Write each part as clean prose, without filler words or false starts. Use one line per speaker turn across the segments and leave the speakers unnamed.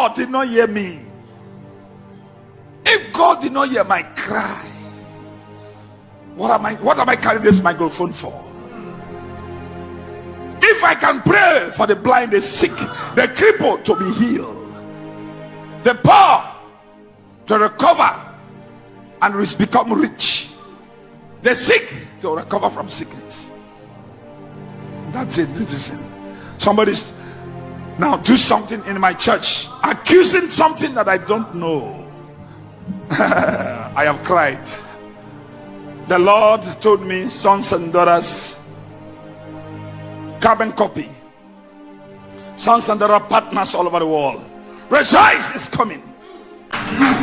God did not hear me, if God did not hear my cry, what am I carrying this microphone for? If I can pray for the blind, the sick, the crippled to be healed, the poor to recover and become rich, the sick to recover from sickness, that's it. This is it. Somebody's now do something in my church, accusing something that I don't know. I have cried. The Lord told me, sons and daughters, carbon copy, sons and daughter partners all over the world, rejoice is coming.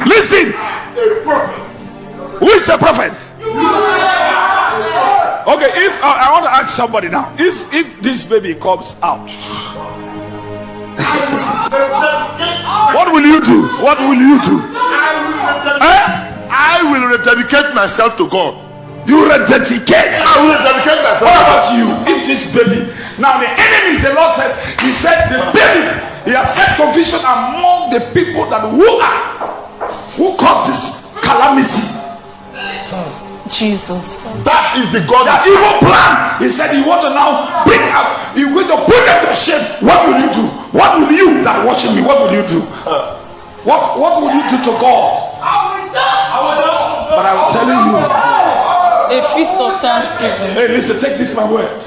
Listen,
A prophet.
who is the prophet? Okay, if I want to ask somebody now, if this baby comes out, what will you do? What will you do?
I will rededicate myself to God.
You rededicate.
I will rededicate myself.
What about you? If this baby, now the enemies, the Lord said, He said the baby, He has set confusion among the people that who caused this calamity.
Jesus.
That is the God.
That evil plan. He said He want to now bring up. You're going to put them to shame. What will you do? What will you that watching me? What will you do? What will you do to God? But I'm telling you.
A feast of thanksgiving.
Hey, listen, take this my word.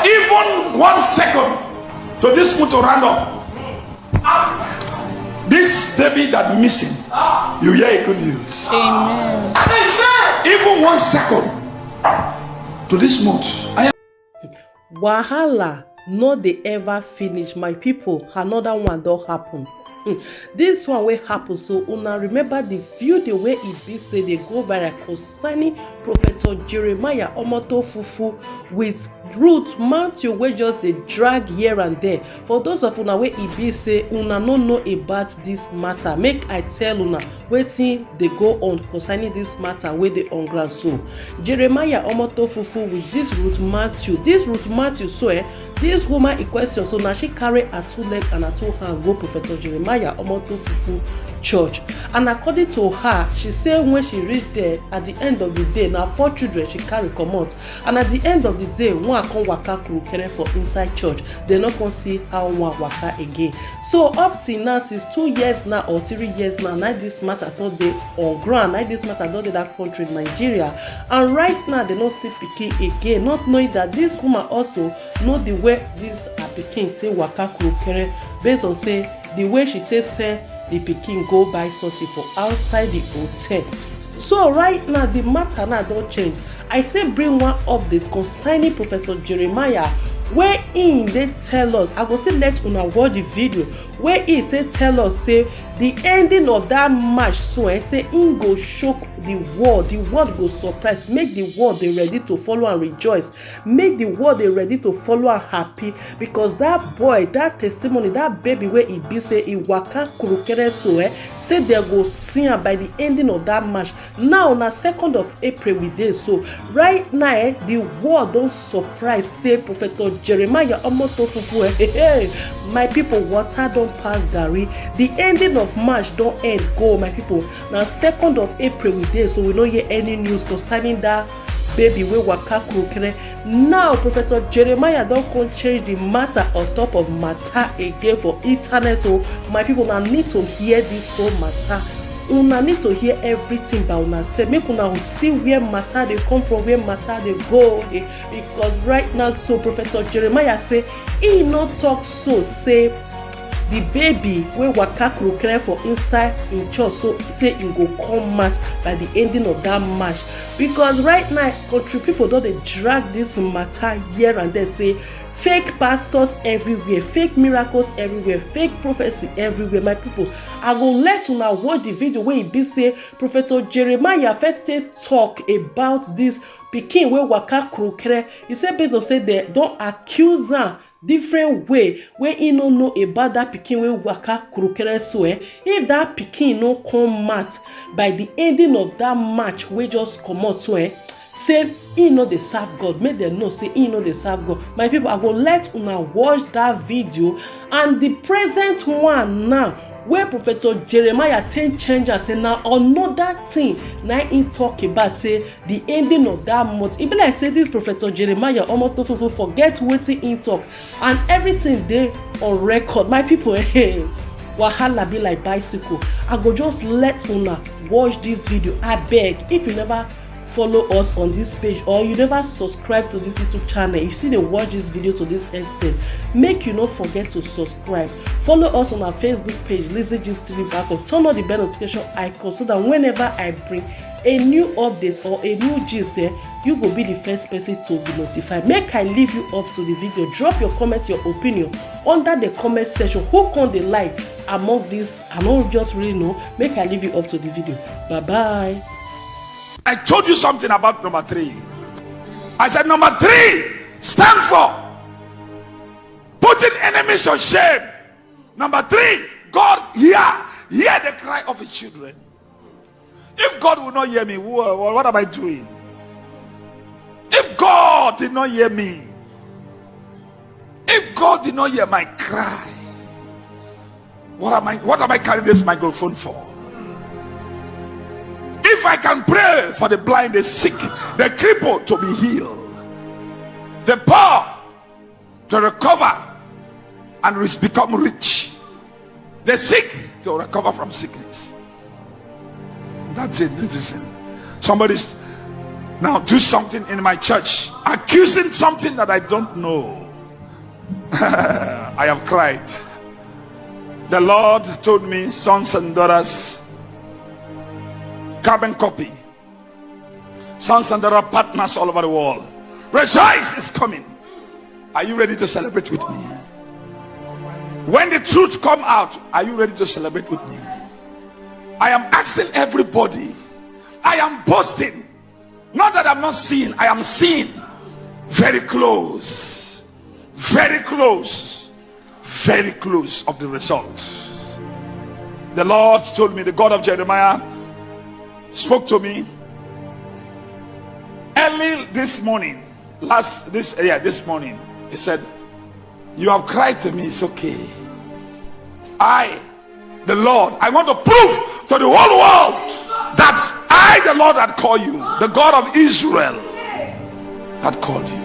Even 1 second to this moon to run up. This baby that missing, you hear a good news.
Amen.
Even 1 second to this month.
Wahala no dey ever finish, my people. Another one don happen. This one wey happen, so una remember the video wey e be say dey go viral concerning Prophet Jeremiah Omoto Fufeyin with Ruth Matthew wey just dey drag here and there. For those of una wey e be say una no know about this matter, make I tell una wetin dey go on concerning this matter wey dey on ground. So Jeremiah Omoto Fufeyin with this Ruth Matthew so this woman in question, so na she carry her 2 leg and her 2 hand go Prophet Jeremiah Omoto Fufeyin church, and according to her, she say when she reach there at the end of the day, na 4 children she carry comot, and at the end of the day one come waka kurukere for inside church. They no come see how one waka again. So up till now, since 2 years now or 3 years now, this matter don dey on ground. This matter don dey that country, Nigeria, and right now they no see pikin again, not knowing that this woman also know the way this her pikin take waka kurukere, based on say the way she take say the pikin go buy something for outside the hotel. So right now the matter now don change. I say bring one update concerning Prophet Jeremiah, where he dey tell us, I go still let una watch the video, where he tell us say the ending of that match, so say him go shock the world go surprise, make the world dey ready to follow and rejoice, make the world dey ready to follow and happy, because that boy, that testimony, that baby wey e be say e waka kurukere so say they go see am by the ending of that match. Now na 2nd of April we dey, so right now the world don surprise say Prophet Jeremiah Omoto Fufeyin, my people, water don pass garri. The ending of March don end go, my people. Now 2nd of April we dey, so we no hear any news concerning that baby wey waka kurukere. Now Prophet Jeremiah don come change the matter on top of matter again for internet. So my people, now need to hear this whole matter. Una need to hear everything by una say, make una see where matter they come from, where matter they go, because right now, so Prophet Jeremiah say he no talk, so say the baby wey waka kurukere for inside in church, so say he go come out by the ending of that match. Because right now country people don dey drag this matter here and there, say fake pastors everywhere, fake miracles everywhere, fake prophecy everywhere. My people, I go let una watch the video where e be say Prophet Jeremiah first talk about this pikin wey waka kurukere. He said based on say they don accuse am different way wey he no know about that pikin wey waka kurukere. So if that pikin no come out by the ending of that match wey just comot, so say he no dey serve God, make dem know say he no dey serve God. My people, I go let una watch that video, and the present one now where Professor Jeremiah change am say na another thing na him talk about, say the ending of that month. E be like say this Professor Jeremiah Omoto Fufeyin forget wetin him talk, and everything dey on record. My people, wahala be like bicycle. I go just let una watch this video. Abeg, if you never follow us on this page or you never subscribe to this YouTube channel, you still dey watch this video to this extent, make you no forget to subscribe. Follow us on our Facebook page, Lizzie Gist TV Backup. Turn on the bell notification icon so that whenever I bring a new update or a new gist there, you go be the first person to be notified. Make I leave you up to the video. Drop your comment, your opinion under the comment section. Who can dey like among this? I don't just really know. Make I leave you up to the video. Bye bye.
I told you something about number 3. I said number 3 stand for putting enemies to shame. Number 3, God hear the cry of his children. If God will not hear me, what am I doing? If God did not hear me, if God did not hear my cry, what am I carrying this microphone for? If I can pray for the blind, the sick, the crippled to be healed, the poor to recover and become rich, the sick to recover from sickness. That's it. This is it. Somebody's now do something in my church, accusing something that I don't know. I have cried. The Lord told me, sons and daughters, carbon copy, sons and daughters, partners all over the world, rejoice is coming. Are you ready to celebrate with me? When the truth come out, are you ready to celebrate with me? I am asking everybody. I am boasting. Not that I'm not seeing. I am seeing very close, very close, very close of the result. The Lord told me, the God of Jeremiah spoke to me early this morning. This morning, he said, you have cried to me, it's okay. The Lord, I want to prove to the whole world that I, the Lord, had called you, the God of Israel, had called you.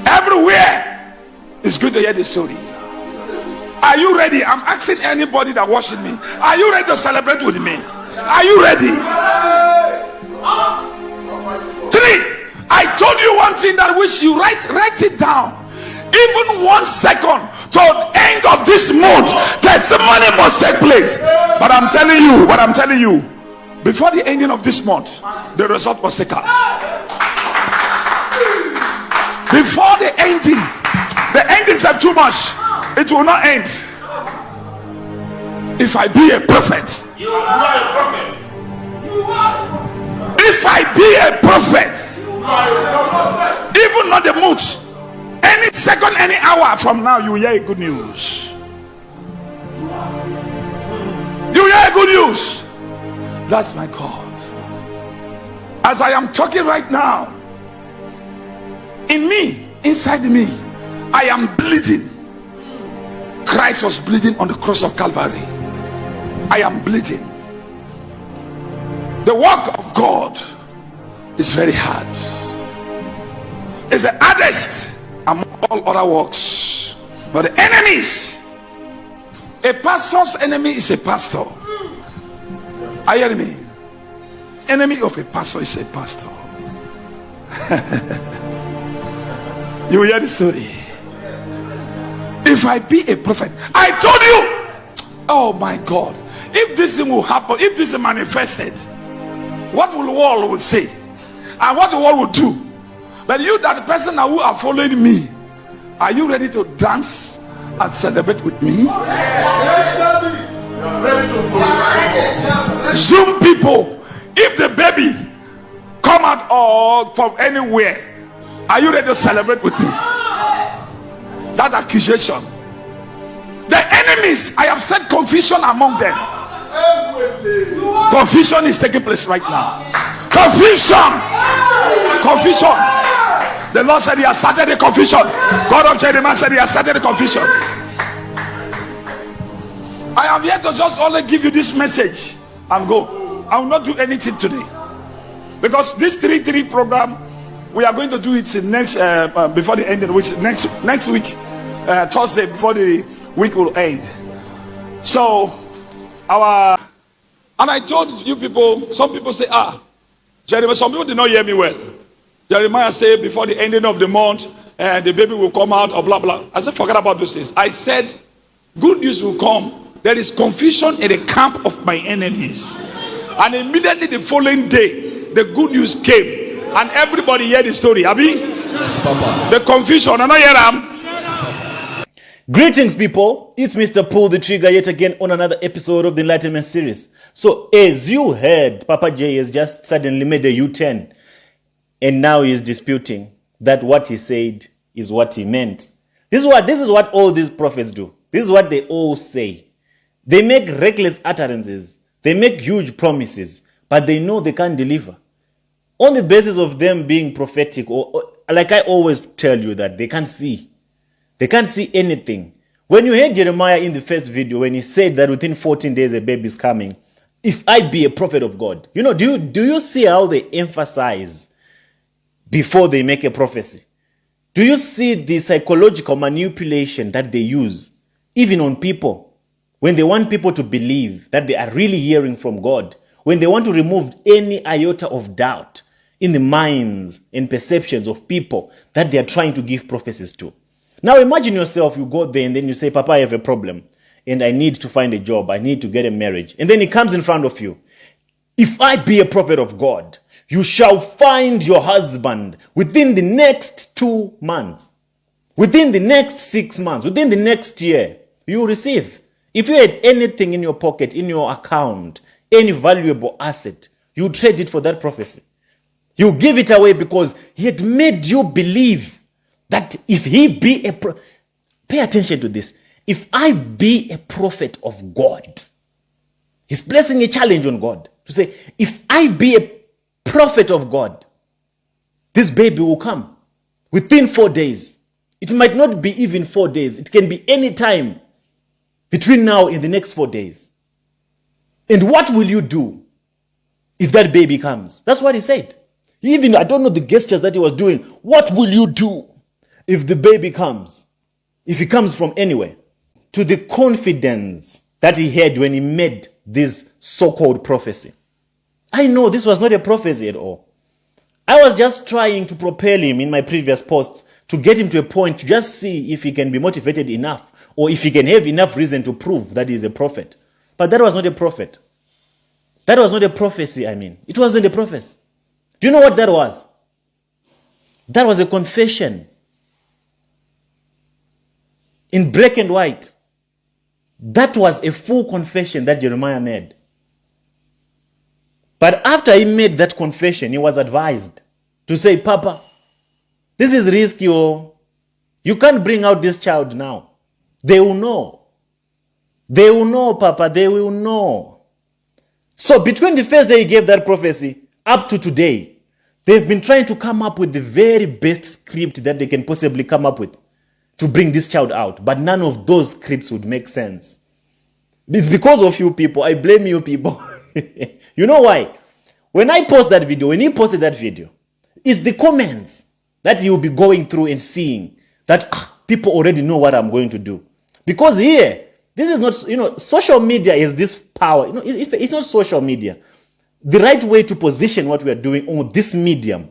Everywhere, it's good to hear this story. Are you ready? I'm asking anybody that watching me, are you ready to celebrate with me? Are you ready? 3, I told you one thing that which you write it down. Even 1 second to the end of this month, testimony must take place. But I'm telling you, before the ending of this month, the result must take out. Before the endings are too much. It will not end. If I be a prophet,
You are a prophet.
if I be a prophet,
You are a prophet.
even not the mood, any second, any hour from now, you will hear good news. You will hear good news. That's my God. As I am talking right now, in me, inside me, I am bleeding. Christ was bleeding on the cross of Calvary. I am bleeding. The work of God is very hard. It's the hardest among all other works. But the enemies, a pastor's enemy is a pastor. Are you hearing me? Enemy of a pastor is a pastor. You will hear the story. If I be a prophet, I told you, oh my God, if this thing will happen, if this is manifested, what will the world say? And what the world will do? But you, that the person who are following me, are you ready to dance and celebrate with me? Zoom people, if the baby come out or from anywhere, are you ready to celebrate with me? That accusation, the enemies, I have said confusion among them. Confusion is taking place right now. Confusion. confusion. The Lord said he has started the confusion. God of Jeremiah said he has started the confusion. I am here to just only give you this message and go. I will not do anything today, because this 3-3 program, we are going to do it next before the end of the week, next week, Thursday, before the week will end. So and I told you people, some people say, Jeremiah, some people did not hear me well. Jeremiah said before the ending of the month, the baby will come out, or blah blah. I said, forget about those things. I said, good news will come. There is confusion in the camp of my enemies. And immediately the following day, the good news came. And everybody heard the story. Abi?
Yes, Papa.
The confusion. I know hear them.
Greetings, people. It's Mr. Pull the Trigger yet again on another episode of the Enlightenment series. So, as you heard, Papa J has just suddenly made a U-turn. And now he is disputing that what he said is what he meant. This is what all these prophets do. This is what they all say. They make reckless utterances. They make huge promises, but they know they can't deliver. On the basis of them being prophetic, or like I always tell you, that they can't see. They can't see anything. When you heard Jeremiah in the first video, when he said that within 14 days a baby is coming, if I be a prophet of God, do you see how they emphasize before they make a prophecy? Do you see the psychological manipulation that they use, even on people? When they want people to believe that they are really hearing from God, when they want to remove any iota of doubt in the minds and perceptions of people that they are trying to give prophecies to. Now imagine yourself, you go there and then you say, Papa, I have a problem and I need to find a job. I need to get a marriage. And then he comes in front of you. If I be a prophet of God, you shall find your husband within the next 2 months, within the next 6 months, within the next year. You will receive. If you had anything in your pocket, in your account, any valuable asset, you trade it for that prophecy. You give it away because he had made you believe that if he be pay attention to this. If I be a prophet of God, he's placing a challenge on God to say, if I be a prophet of God, this baby will come within 4 days. It might not be even 4 days. It can be any time between now and the next 4 days. And what will you do if that baby comes? That's what he said. Even, I don't know the gestures that he was doing. What will you do if the baby comes? If he comes from anywhere? To the confidence that he had when he made this so-called prophecy. I know this was not a prophecy at all. I was just trying to propel him in my previous posts to get him to a point to just see if he can be motivated enough, or if he can have enough reason to prove that he is a prophet. But that was not a prophet. That was not a prophecy, I mean. It wasn't a prophecy. Do you know what that was? That was a confession. In black and white. That was a full confession that Jeremiah made. But after he made that confession, he was advised to say, Papa, this is risky, or you can't bring out this child now. They will know. They will know, Papa. They will know. So between the first day he gave that prophecy up to today, they've been trying to come up with the very best script that they can possibly come up with to bring this child out. But none of those scripts would make sense. It's because of you people. I blame you people. You know why? When I post that video, when he posted that video, it's the comments that he will be going through and seeing that people already know what I'm going to do. Because here, this is not, social media is this power. It's not social media. The right way to position what we are doing on this medium,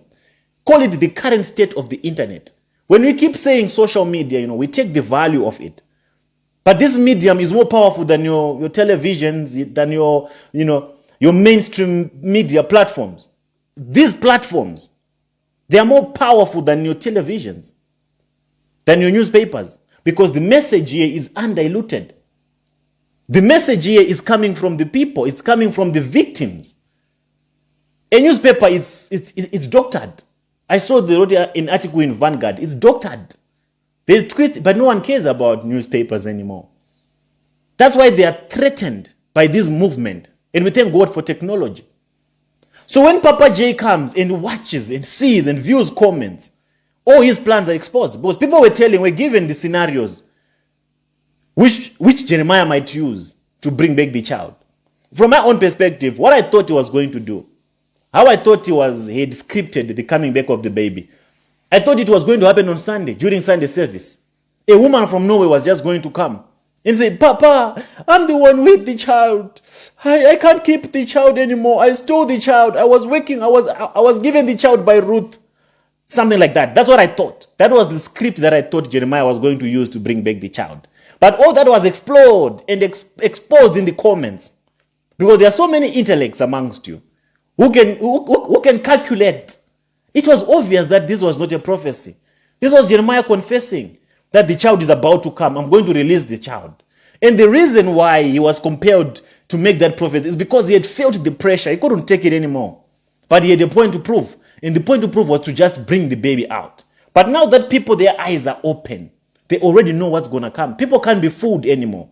call it the current state of the internet. When we keep saying social media, we take the value of it. But this medium is more powerful than your televisions, than your mainstream media platforms. These platforms, they are more powerful than your televisions, than your newspapers. Because the message here is undiluted. The message here is coming from the people. It's coming from the victims. A newspaper, it's doctored. I saw an article in Vanguard. It's doctored. There's twist, but no one cares about newspapers anymore. That's why they are threatened by this movement. And we thank God for technology. So when Papa J comes and watches and sees and views comments, all his plans are exposed. Because people were given the scenarios which Jeremiah might use to bring back the child. From my own perspective, what I thought he was going to do, how I thought he had scripted the coming back of the baby, I thought it was going to happen on Sunday, during Sunday service. A woman from Norway was just going to come and say, Papa, I'm the one with the child. I can't keep the child anymore. I stole the child. I was working. I was given the child by Ruth. Something like that. That's what I thought. That was the script that I thought Jeremiah was going to use to bring back the child. But all that was exploded and exposed in the comments. Because there are so many intellects amongst you who can calculate. It was obvious that this was not a prophecy. This was Jeremiah confessing that the child is about to come. I'm going to release the child. And the reason why he was compelled to make that prophecy is because he had felt the pressure. He couldn't take it anymore. But he had a point to prove. And the point to prove was to just bring the baby out. But now that people, their eyes are open, they already know what's going to come. People can't be fooled anymore.